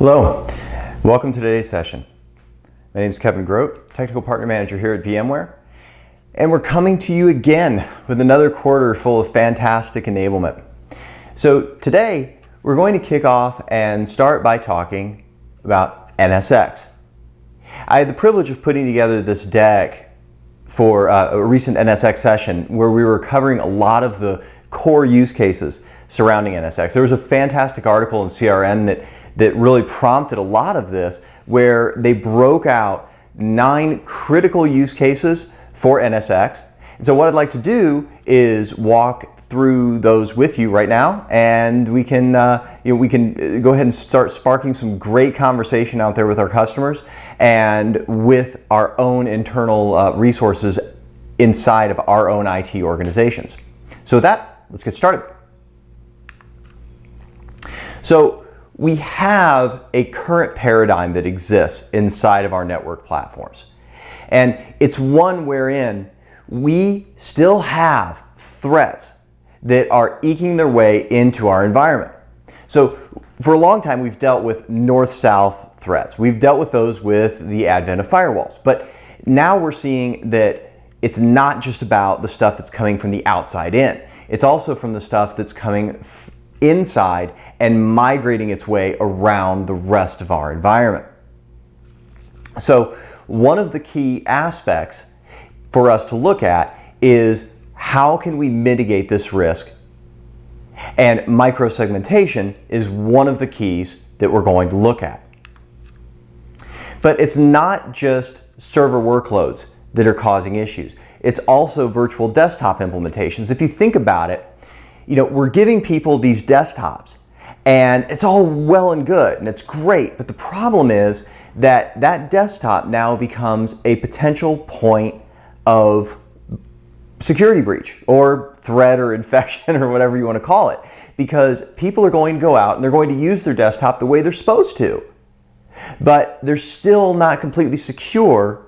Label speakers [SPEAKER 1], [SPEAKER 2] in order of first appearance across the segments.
[SPEAKER 1] Hello, welcome to today's session. My name is Kevin Grote, Technical Partner Manager here at VMware, and we're coming to you again with another quarter full of fantastic enablement. So today, we're going to kick off and start by talking about NSX. I had the privilege of putting together this deck for a recent NSX session where we were covering a lot of the core use cases surrounding NSX. There was a fantastic article in CRN that really prompted a lot of this, where they broke out 9 critical use cases for NSX. And so what I'd like to do is walk through those with you right now, and we can go ahead and start sparking some great conversation out there with our customers and with our own internal resources inside of our own IT organizations. So with that, let's get started. So we have a current paradigm that exists inside of our network platforms. And it's one wherein we still have threats that are eking their way into our environment. So for a long time, we've dealt with north-south threats. We've dealt with those with the advent of firewalls. But now we're seeing that it's not just about the stuff that's coming from the outside in. It's also from the stuff that's coming inside and migrating its way around the rest of our environment. So one of the key aspects for us to look at is how can we mitigate this risk? And microsegmentation is one of the keys that we're going to look at. But it's not just server workloads that are causing issues. It's also virtual desktop implementations. If you think about it, we're giving people these desktops, and it's all well and good, and it's great, but the problem is that that desktop now becomes a potential point of security breach or threat or infection or whatever you want to call it, because people are going to go out and they're going to use their desktop the way they're supposed to, but they're still not completely secure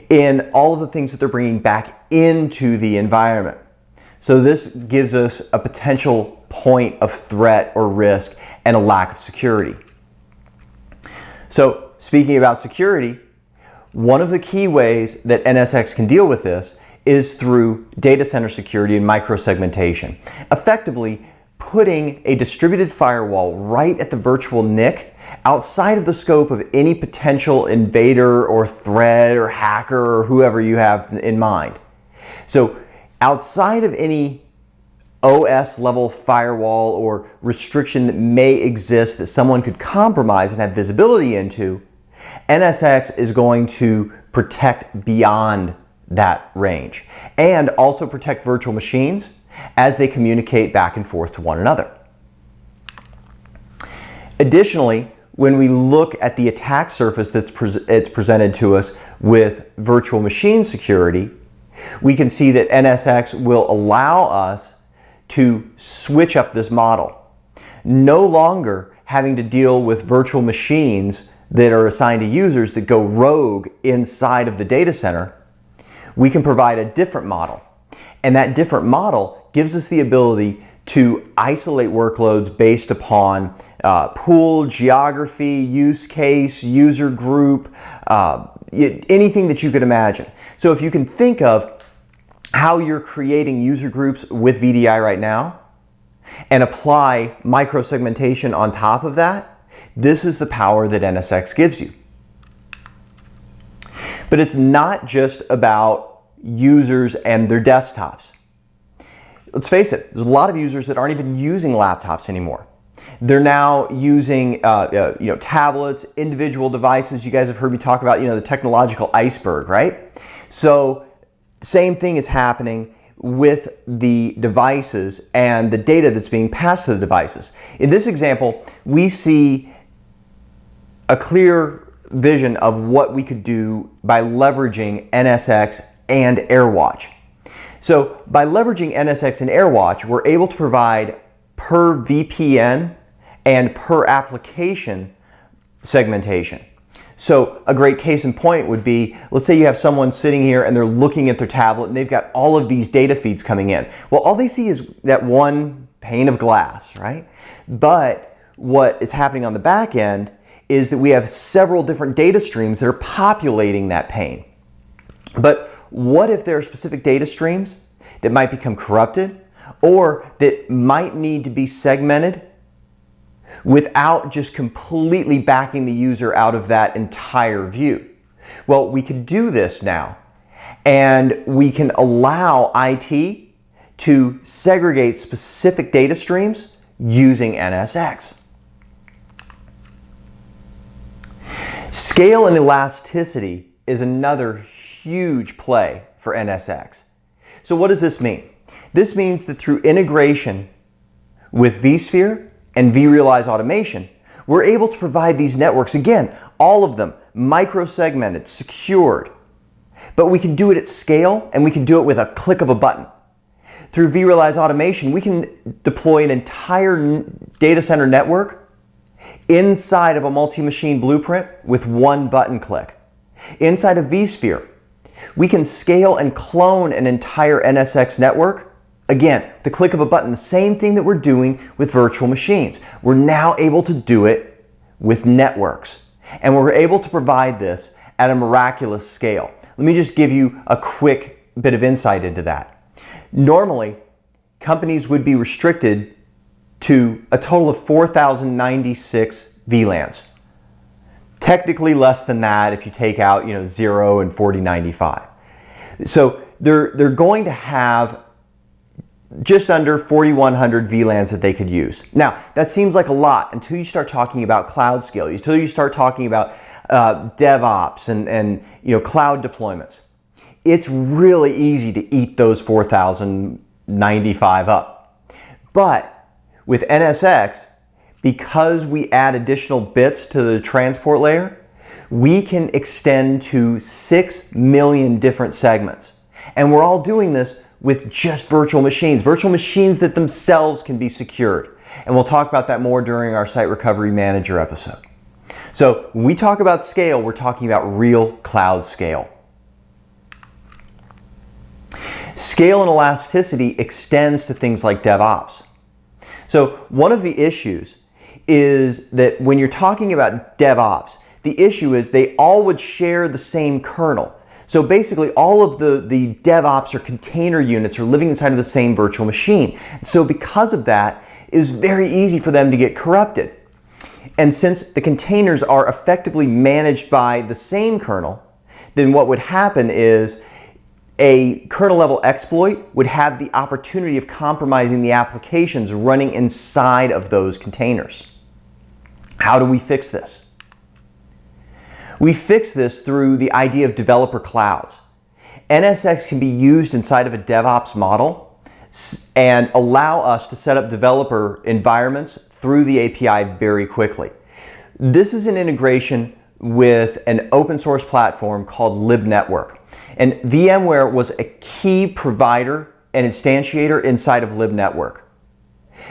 [SPEAKER 1] in all of the things that they're bringing back into the environment. So this gives us a potential point of threat or risk and a lack of security. So speaking about security, one of the key ways that NSX can deal with this is through data center security and microsegmentation. Effectively putting a distributed firewall right at the virtual NIC outside of the scope of any potential invader or threat or hacker or whoever you have in mind. So outside of any OS level firewall or restriction that may exist that someone could compromise and have visibility into, NSX is going to protect beyond that range and also protect virtual machines as they communicate back and forth to one another. Additionally, when we look at the attack surface that's presented to us with virtual machine security, we can see that NSX will allow us to switch up this model. No longer having to deal with virtual machines that are assigned to users that go rogue inside of the data center, we can provide a different model. And that different model gives us the ability to isolate workloads based upon pool, geography, use case, user group, anything that you could imagine. So if you can think of how you're creating user groups with VDI right now and apply microsegmentation on top of that, this is the power that NSX gives you. But it's not just about users and their desktops. Let's face it, there's a lot of users that aren't even using laptops anymore. They're now using tablets, individual devices. You guys have heard me talk about the technological iceberg, right? So same thing is happening with the devices and the data that's being passed to the devices. In this example, we see a clear vision of what we could do by leveraging NSX and AirWatch. So by leveraging NSX and AirWatch, we're able to provide per VPN and per application segmentation. So a great case in point would be, let's say you have someone sitting here and they're looking at their tablet and they've got all of these data feeds coming in. Well, all they see is that one pane of glass, right? But what is happening on the back end is that we have several different data streams that are populating that pane. But what if there are specific data streams that might become corrupted or that might need to be segmented without just completely backing the user out of that entire view? Well, we could do this now, and we can allow IT to segregate specific data streams using NSX. Scale and elasticity is another huge play for NSX. So what does this mean? This means that through integration with vSphere and vRealize automation, we're able to provide these networks, again, all of them micro-segmented, secured, but we can do it at scale, and we can do it with a click of a button. Through vRealize automation, we can deploy an entire data center network inside of a multi-machine blueprint with one button click. Inside of vSphere, we can scale and clone an entire NSX network. Again, the click of a button, the same thing that we're doing with virtual machines. We're now able to do it with networks. And we're able to provide this at a miraculous scale. Let me just give you a quick bit of insight into that. Normally, companies would be restricted to a total of 4,096 VLANs. Technically less than that if you take out 0 and 4095. So they're going to have just under 4,100 VLANs that they could use. Now, that seems like a lot until you start talking about cloud scale, until you start talking about DevOps and cloud deployments. It's really easy to eat those 4,095 up. But with NSX, because we add additional bits to the transport layer, we can extend to 6 million different segments. And we're all doing this with just virtual machines that themselves can be secured. And we'll talk about that more during our Site Recovery Manager episode. So when we talk about scale, we're talking about real cloud scale. Scale and elasticity extends to things like DevOps. So one of the issues is that when you're talking about DevOps, the issue is they all would share the same kernel. So basically all of the DevOps or container units are living inside of the same virtual machine. So because of that, it is very easy for them to get corrupted. And since the containers are effectively managed by the same kernel, then what would happen is a kernel level exploit would have the opportunity of compromising the applications running inside of those containers. How do we fix this? We fix this through the idea of developer clouds. NSX can be used inside of a DevOps model and allow us to set up developer environments through the API very quickly. This is an integration with an open source platform called libnetwork. And VMware was a key provider and instantiator inside of libnetwork.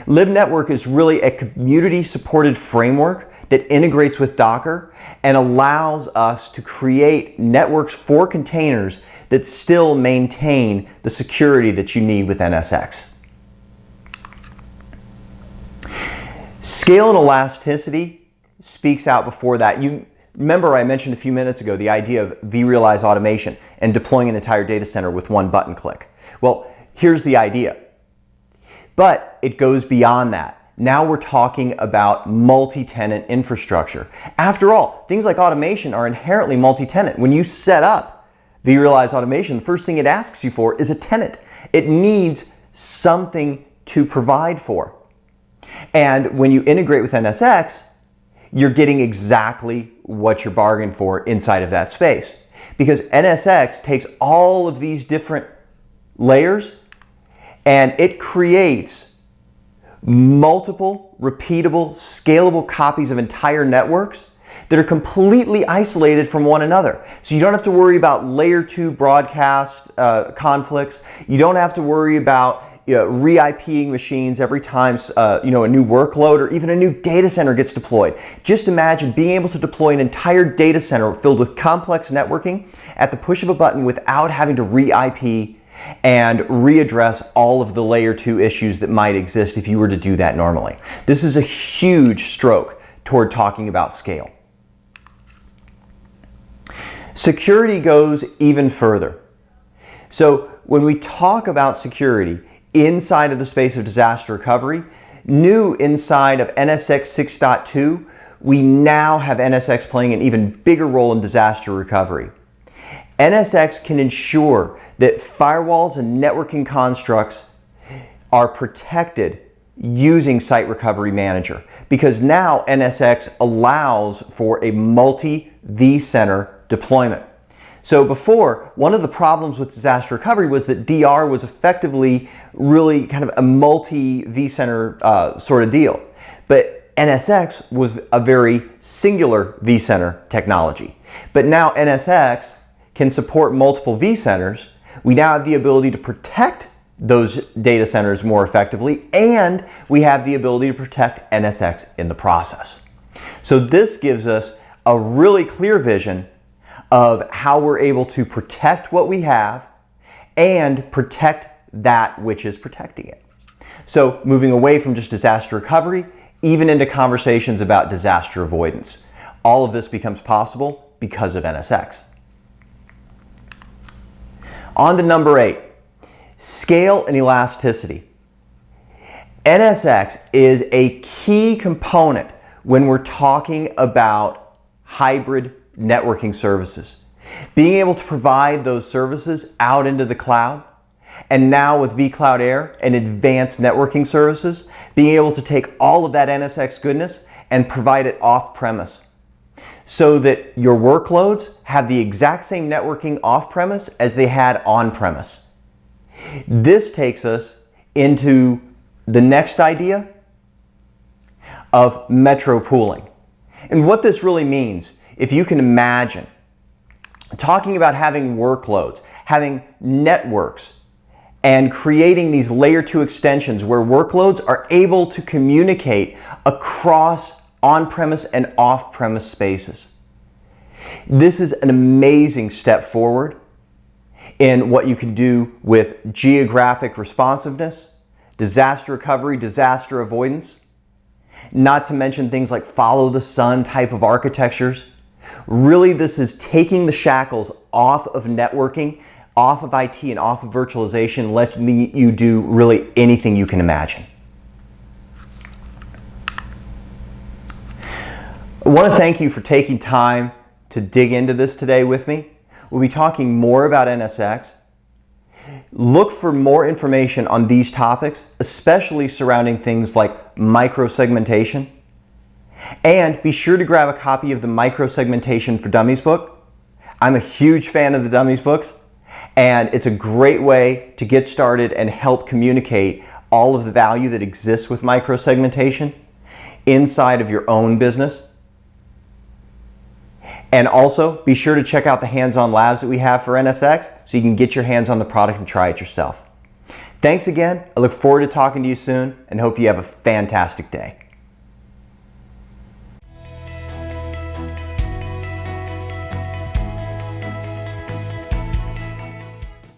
[SPEAKER 1] Libnetwork is really a community supported framework that integrates with Docker and allows us to create networks for containers that still maintain the security that you need with NSX. Scale and elasticity speaks out before that. You remember I mentioned a few minutes ago the idea of vRealize automation and deploying an entire data center with one button click. Well, here's the idea. But it goes beyond that. Now we're talking about multi-tenant infrastructure. After all, things like automation are inherently multi-tenant. When you set up vRealize automation, the first thing it asks you for is a tenant. It needs something to provide for. And when you integrate with NSX, you're getting exactly what you're bargained for inside of that space. Because NSX takes all of these different layers and it creates multiple, repeatable, scalable copies of entire networks that are completely isolated from one another. So you don't have to worry about layer 2 broadcast conflicts. You don't have to worry about re-IPing machines every time a new workload or even a new data center gets deployed. Just imagine being able to deploy an entire data center filled with complex networking at the push of a button without having to re-IP and readdress all of the layer 2 issues that might exist if you were to do that normally. This is a huge stroke toward talking about scale. Security goes even further. So when we talk about security inside of the space of disaster recovery, new inside of NSX 6.2, we now have NSX playing an even bigger role in disaster recovery. NSX can ensure that firewalls and networking constructs are protected using Site Recovery Manager, because now NSX allows for a multi vCenter deployment. So before, one of the problems with disaster recovery was that DR was effectively really kind of a multi vCenter sort of deal. But NSX was a very singular vCenter technology. But now NSX can support multiple vCenters. We now have the ability to protect those data centers more effectively, and we have the ability to protect NSX in the process. So this gives us a really clear vision of how we're able to protect what we have and protect that which is protecting it. So moving away from just disaster recovery, even into conversations about disaster avoidance. All of this becomes possible because of NSX. On to number 8, scale and elasticity. NSX is a key component when we're talking about hybrid networking services. Being able to provide those services out into the cloud, and now with vCloud Air and advanced networking services, being able to take all of that NSX goodness and provide it off-premise, so that your workloads have the exact same networking off-premise as they had on-premise. This takes us into the next idea of metro pooling. And what this really means, if you can imagine, talking about having workloads, having networks, and creating these layer 2 extensions where workloads are able to communicate across on-premise and off-premise spaces. This is an amazing step forward in what you can do with geographic responsiveness, disaster recovery, disaster avoidance, not to mention things like follow the sun type of architectures. Really, this is taking the shackles off of networking, off of IT, and off of virtualization, letting you do really anything you can imagine. I want to thank you for taking time to dig into this today with me. We'll be talking more about NSX. Look for more information on these topics, especially surrounding things like microsegmentation. And be sure to grab a copy of the Microsegmentation for Dummies book. I'm a huge fan of the Dummies books, and it's a great way to get started and help communicate all of the value that exists with microsegmentation inside of your own business. And also, be sure to check out the hands-on labs that we have for NSX so you can get your hands on the product and try it yourself. Thanks again. I look forward to talking to you soon and hope you have a fantastic day.